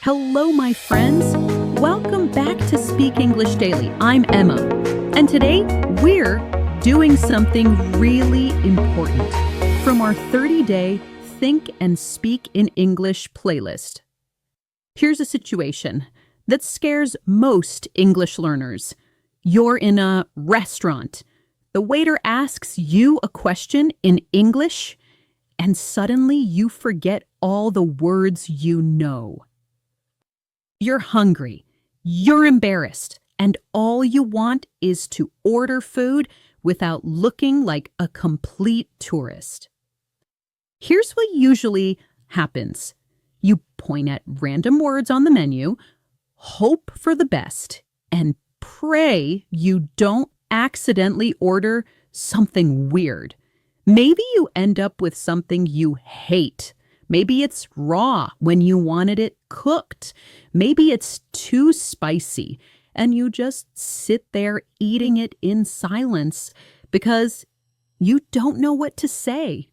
Hello, my friends. Welcome back to Speak English Daily. I'm Emma, and today we're doing something really important from our 30-day Think and Speak in English playlist. Here's a situation that scares most English learners. You're in a restaurant. The waiter asks you a question in English, and suddenly you forget all the words you know. You're hungry, you're embarrassed, and all you want is to order food without looking like a complete tourist. Here's what usually happens. You point at random words on the menu, hope for the best, and pray you don't accidentally order something weird. Maybe you end up with something you hate. Maybe it's raw when you wanted it cooked. Maybe it's too spicy and you just sit there eating it in silence because you don't know what to say.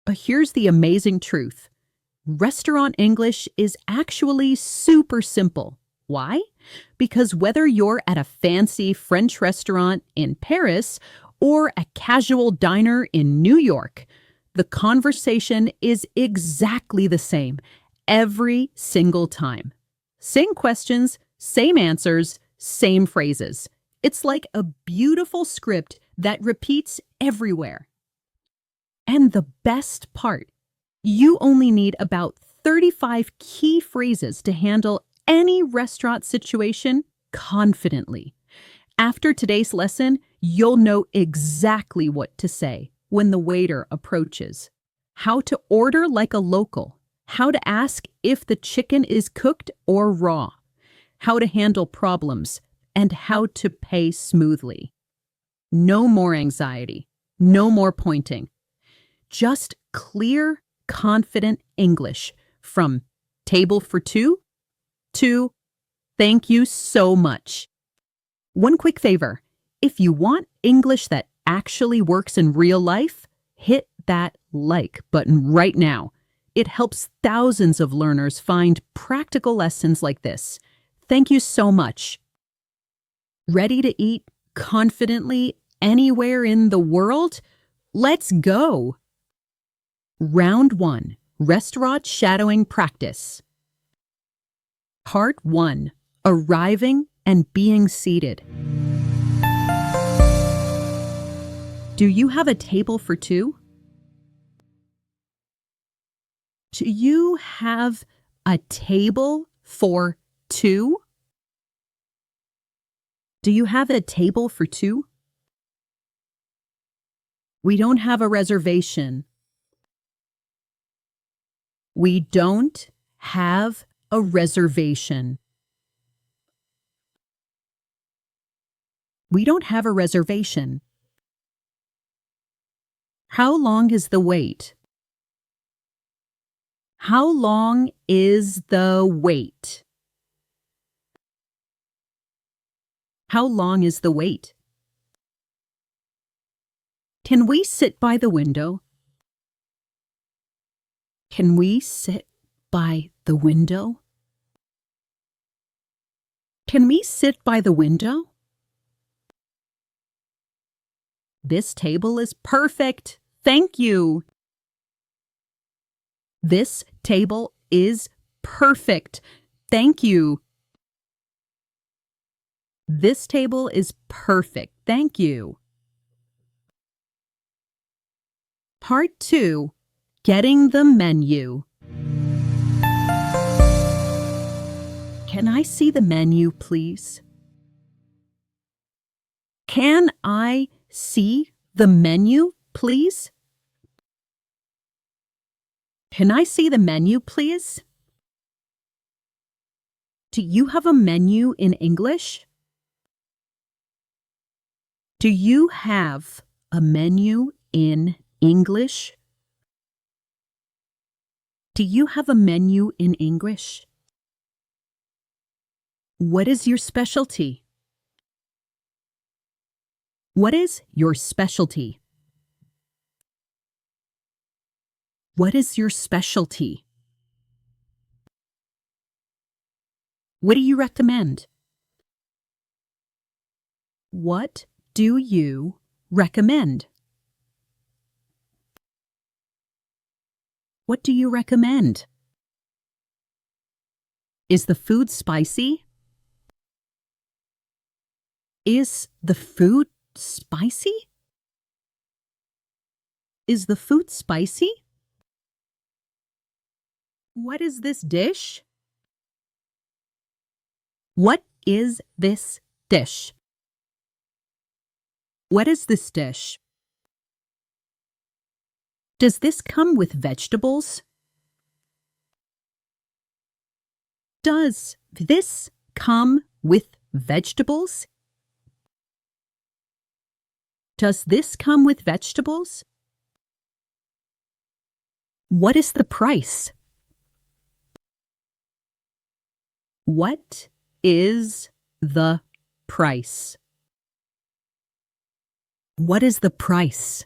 But here's the amazing truth. Restaurant English is actually super simple. Why? Because whether you're at a fancy French restaurant in Paris or a casual diner in New York, the conversation is exactly the same every single time. Same questions, same answers, same phrases. It's like a beautiful script that repeats everywhere. And the best part, you only need about 35 key phrases to handle any restaurant situation confidently. After today's lesson, you'll know exactly what to say when the waiter approaches, how to order like a local, how to ask if the chicken is cooked or raw, how to handle problems, and how to pay smoothly. No more anxiety, no more pointing. Just clear, confident English from table for two to thank you so much. One quick favor, if you want English that actually works in real life, hit that like button right now. It helps thousands of learners find practical lessons like this. Thank you so much. Ready to eat confidently anywhere in the world? Let's go! Round 1, Restaurant Shadowing Practice. Part 1, Arriving and Being Seated. Do you have a table for two? Do you have a table for two? Do you have a table for two? We don't have a reservation. We don't have a reservation. We don't have a reservation. How long is the wait? How long is the wait? How long is the wait? Can we sit by the window? Can we sit by the window? Can we sit by the window? This table is perfect. Thank you. This table is perfect. Thank you. This table is perfect. Thank you. Part 2, Getting the Menu. Can I see the menu, please? Can I see the menu, please? Can I see the menu, please? Do you have a menu in English? Do you have a menu in English? Do you have a menu in English? What is your specialty? What is your specialty? What is your specialty? What do you recommend? What do you recommend? What do you recommend? Is the food spicy? Is the food spicy? Is the food spicy? What is this dish? What is this dish? What is this dish? Does this come with vegetables? Does this come with vegetables? Does this come with vegetables? What is the price? What is the price? What is the price?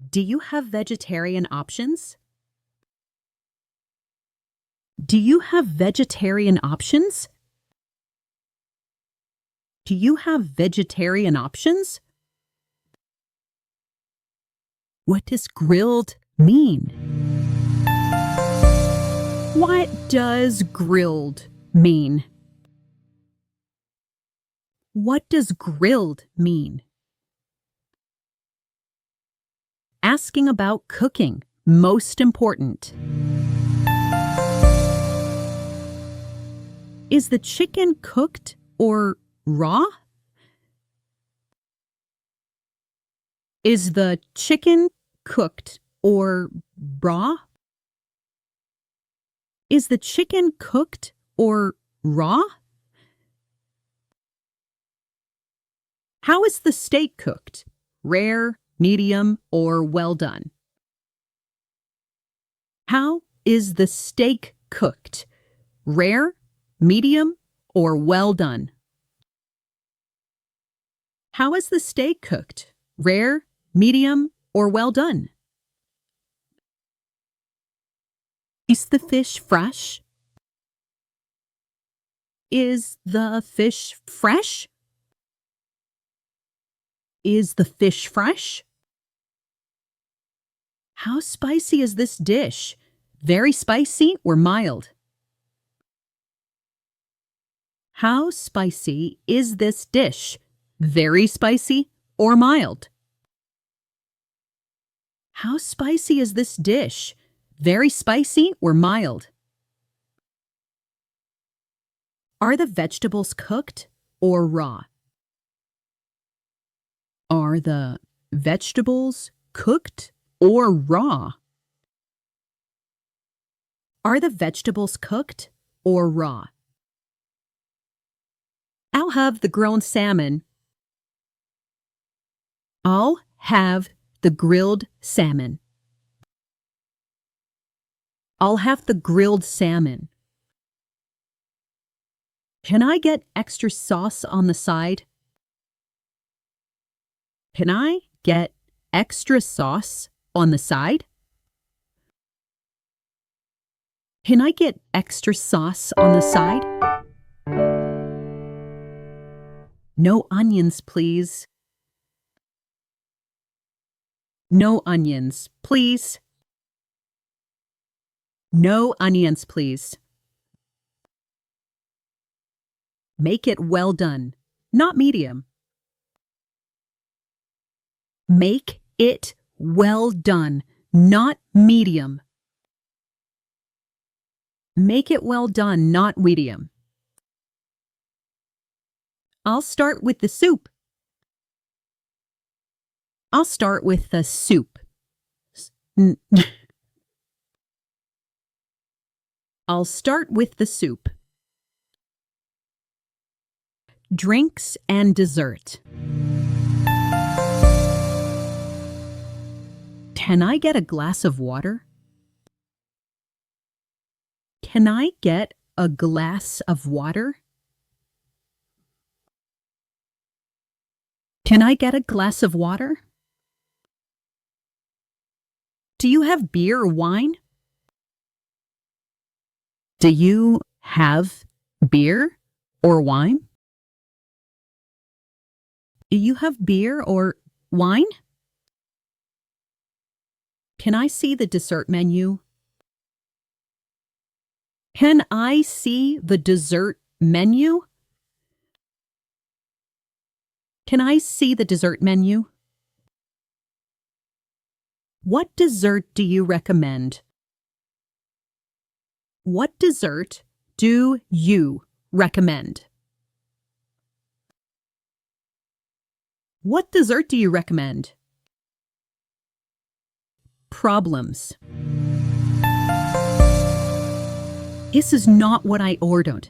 Do you have vegetarian options? Do you have vegetarian options? Do you have vegetarian options? What does grilled mean? What does grilled mean? What does grilled mean? Asking about cooking, most important. Is the chicken cooked or raw? Is the chicken cooked or raw? Is the chicken cooked or raw? How is the steak cooked? Rare, medium, or well done? How is the steak cooked? Rare, medium, or well done? How is the steak cooked? Rare, medium, or well done? Is the fish fresh? Is the fish fresh? Is the fish fresh? How spicy is this dish? Very spicy or mild? How spicy is this dish? Very spicy or mild? How spicy is this dish? Very spicy or mild? Are the vegetables cooked or raw? Are the vegetables cooked or raw? Are the vegetables cooked or raw? I'll have the grilled salmon. I'll have the grilled salmon. I'll have the grilled salmon. Can I get extra sauce on the side? Can I get extra sauce on the side? Can I get extra sauce on the side? No onions, please. No onions, please. No onions, please. Make it well done, not medium. Make it well done, not medium. Make it well done, not medium. I'll start with the soup. I'll start with the soup. I'll start with the soup. Drinks and dessert. Can I get a glass of water? Can I get a glass of water? Can I get a glass of water? Do you have beer or wine? Do you have beer or wine? Do you have beer or wine? Can I see the dessert menu? Can I see the dessert menu? Can I see the dessert menu? What dessert do you recommend? What dessert do you recommend? What dessert do you recommend? Problems. This is not what I ordered.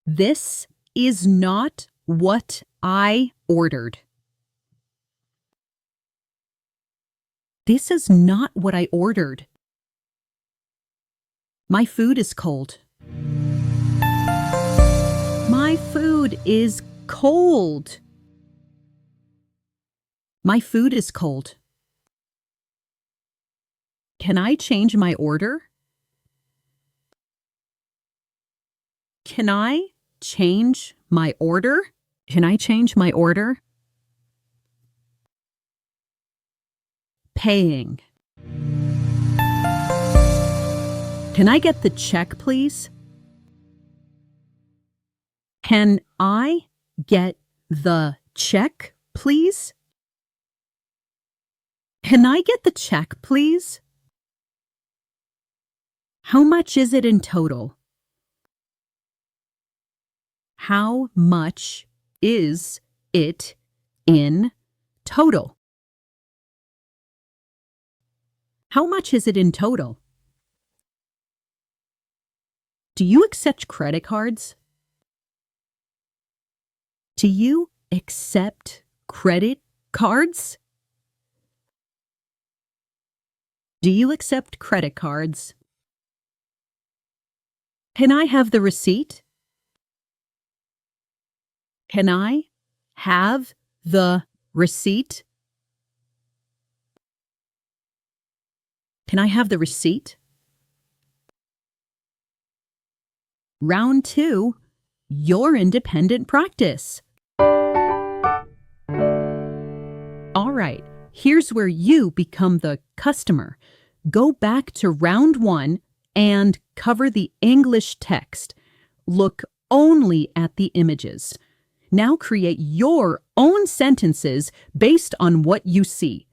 This is not what I ordered. This is not what I ordered. My food is cold. My food is cold. My food is cold. Can I change my order? Can I change my order? Can I change my order? Paying. Can I get the check, please? Can I get the check, please? Can I get the check, please? How much is it in total? How much is it in total? How much is it in total? Do you accept credit cards? Do you accept credit cards? Do you accept credit cards? Can I have the receipt? Can I have the receipt? Can I have the receipt? Round 2, your independent practice. All right, here's where you become the customer. Go back to round 1 and cover the English text. Look only at the images. Now create your own sentences based on what you see.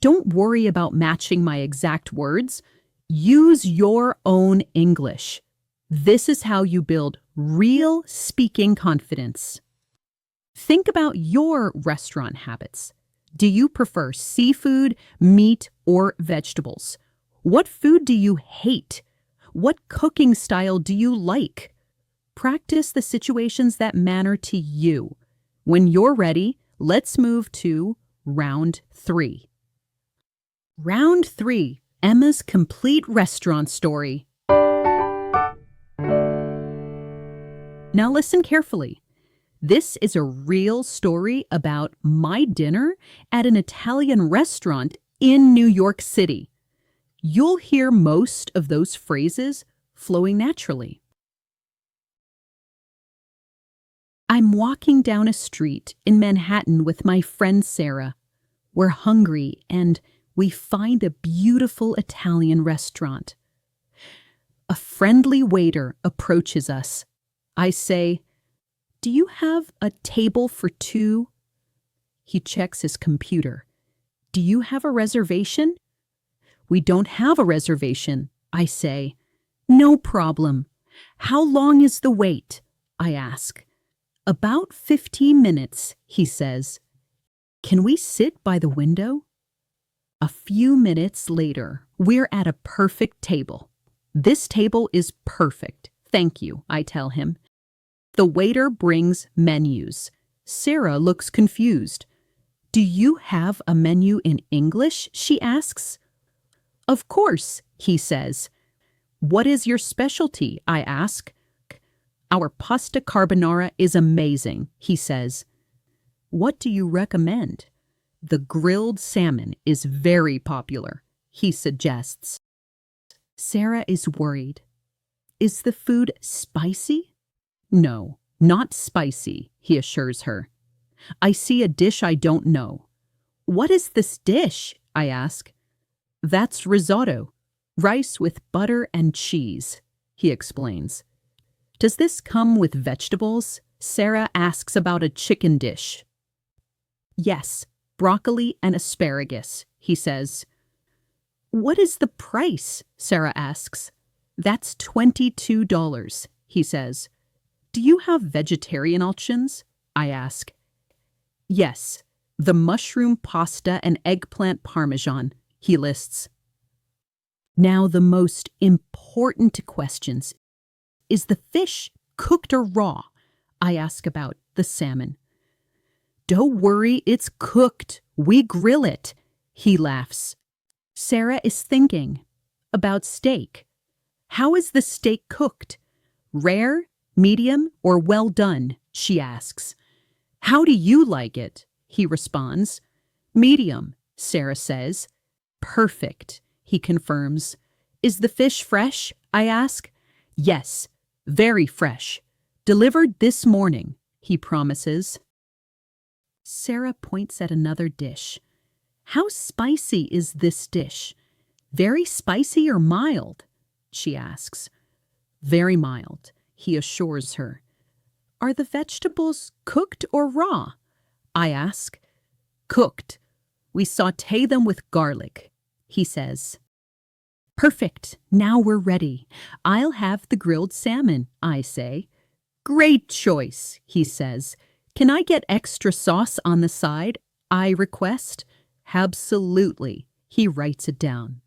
Don't worry about matching my exact words. Use your own English. This is how you build real speaking confidence. Think about your restaurant habits. Do you prefer seafood, meat, or vegetables? What food do you hate? What cooking style do you like? Practice the situations that matter to you. When you're ready, let's move to round 3. Round 3, Emma's complete restaurant story. Now listen carefully. This is a real story about my dinner at an Italian restaurant in New York City. You'll hear most of those phrases flowing naturally. I'm walking down a street in Manhattan with my friend Sarah. We're hungry and we find a beautiful Italian restaurant. A friendly waiter approaches us. I say, "Do you have a table for 2?" He checks his computer. "Do you have a reservation?" "We don't have a reservation," I say. "No problem. How long is the wait?" I ask. "About 15 minutes," he says. "Can we sit by the window?" A few minutes later, we're at a perfect table. "This table is perfect. Thank you," I tell him. The waiter brings menus. Sarah looks confused. "Do you have a menu in English?" she asks. "Of course," he says. "What is your specialty?" I ask. "Our pasta carbonara is amazing," he says. "What do you recommend?" "The grilled salmon is very popular," he suggests. Sarah is worried. Is the food spicy? No, not spicy, he assures her. I see a dish I don't know. What is this dish? I ask. That's risotto, rice with butter and cheese, he explains. Does this come with vegetables? Sarah asks about a chicken dish. Yes, broccoli and asparagus, he says. What is the price? Sarah asks. That's $22, he says. Do you have vegetarian options? I ask. Yes, the mushroom pasta and eggplant parmesan, he lists. Now the most important questions. Is the fish cooked or raw? I ask about the salmon. Don't worry, it's cooked. We grill it, he laughs. Sarah is thinking about steak. How is the steak cooked? Rare, medium, or well done? She asks. How do you like it? He responds. Medium, Sarah says. Perfect, he confirms. Is the fish fresh? I ask. Yes, very fresh. Delivered this morning, he promises. Sarah points at another dish. How spicy is this dish? Very spicy or mild? She asks. Very mild, he assures her. Are the vegetables cooked or raw? I ask. Cooked. We sauté them with garlic, he says. Perfect, now we're ready. I'll have the grilled salmon, I say. Great choice, he says. Can I get extra sauce on the side? I request. Absolutely, he writes it down.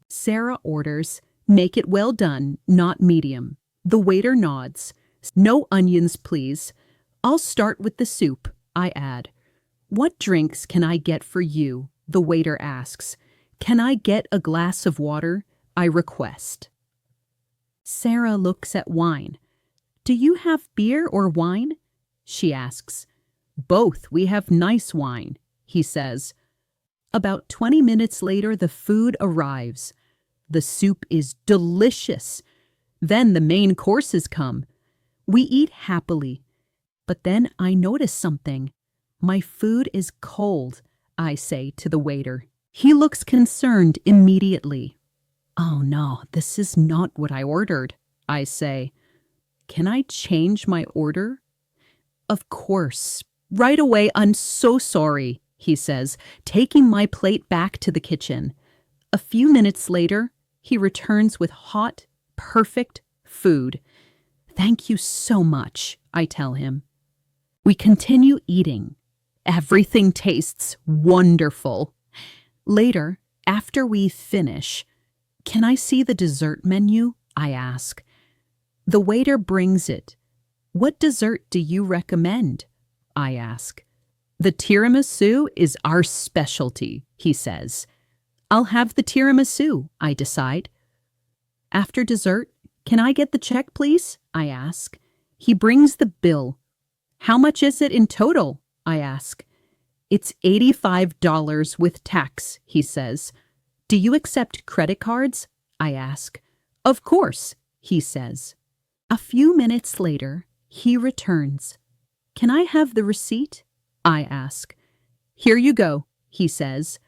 Sarah orders, make it well done, not medium. The waiter nods. No onions, please. I'll start with the soup, I add. What drinks can I get for you? The waiter asks. Can I get a glass of water? I request. Sarah looks at wine. Do you have beer or wine? She asks. Both, we have nice wine, he says. About 20 minutes later, the food arrives. The soup is delicious. Then the main courses come. We eat happily. But then I notice something. My food is cold, I say to the waiter. He looks concerned immediately. Oh no, this is not what I ordered, I say. Can I change my order? Of course. Right away, I'm so sorry, he says, taking my plate back to the kitchen. A few minutes later, he returns with hot, perfect food. Thank you so much, I tell him. We continue eating. Everything tastes wonderful. Later, after we finish, can I see the dessert menu? I ask. The waiter brings it. What dessert do you recommend? I ask. The tiramisu is our specialty, he says. I'll have the tiramisu, I decide. After dessert, can I get the check, please? I ask. He brings the bill. How much is it in total? I ask. It's $85 with tax, he says. Do you accept credit cards? I ask. Of course, he says. A few minutes later, he returns. Can I have the receipt? I ask. Here you go, he says.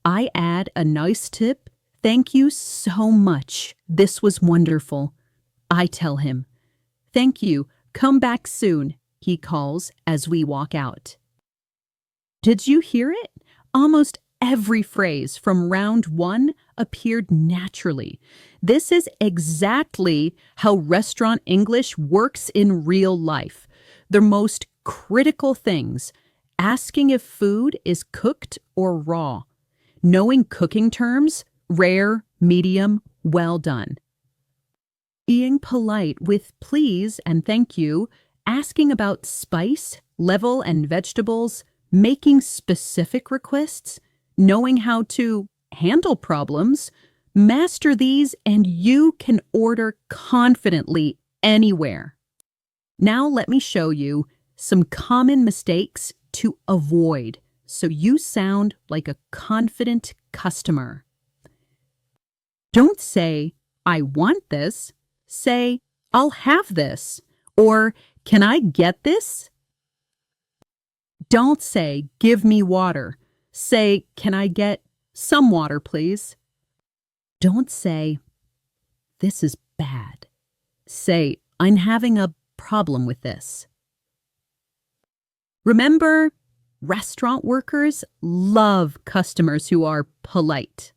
I add a nice tip. Thank you so much. This was wonderful. I tell him. Thank you. Come back soon, he calls as we walk out. Did you hear it? Almost every phrase from round one appeared naturally. This is exactly how restaurant English works in real life. The most critical things: asking if food is cooked or raw, knowing cooking terms, rare, medium, well done, being polite with please and thank you, asking about spice, level and vegetables, making specific requests, knowing how to handle problems. Master these and you can order confidently anywhere. Now let me show you some common mistakes to avoid so you sound like a confident customer. Don't say, I want this, say, I'll have this, or can I get this? Don't say, give me water. Say, can I get some water, please? Don't say, this is bad. Say, I'm having a problem with this. Remember, restaurant workers love customers who are polite.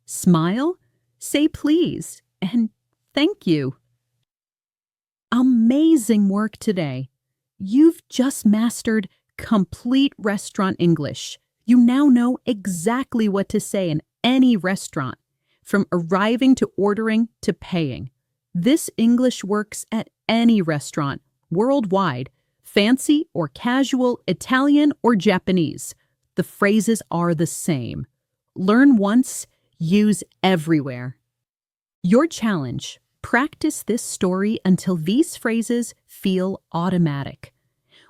Smile, say please, and thank you. Amazing work today. You've just mastered complete restaurant English. You now know exactly what to say in any restaurant, from arriving to ordering to paying. This English works at any restaurant, worldwide, fancy or casual, Italian or Japanese. The phrases are the same. Learn once, use everywhere. Your challenge: practice this story until these phrases feel automatic.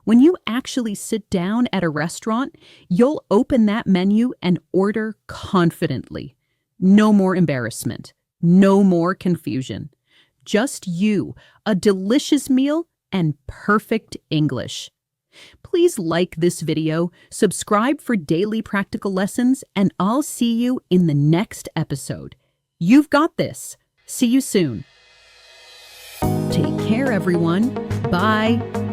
When you actually sit down at a restaurant, you'll open that menu and order confidently. No more embarrassment. No more confusion. Just you, a delicious meal, and perfect English. Please like this video, subscribe for daily practical lessons, and I'll see you in the next episode. You've got this. See you soon. Take care, everyone. Bye.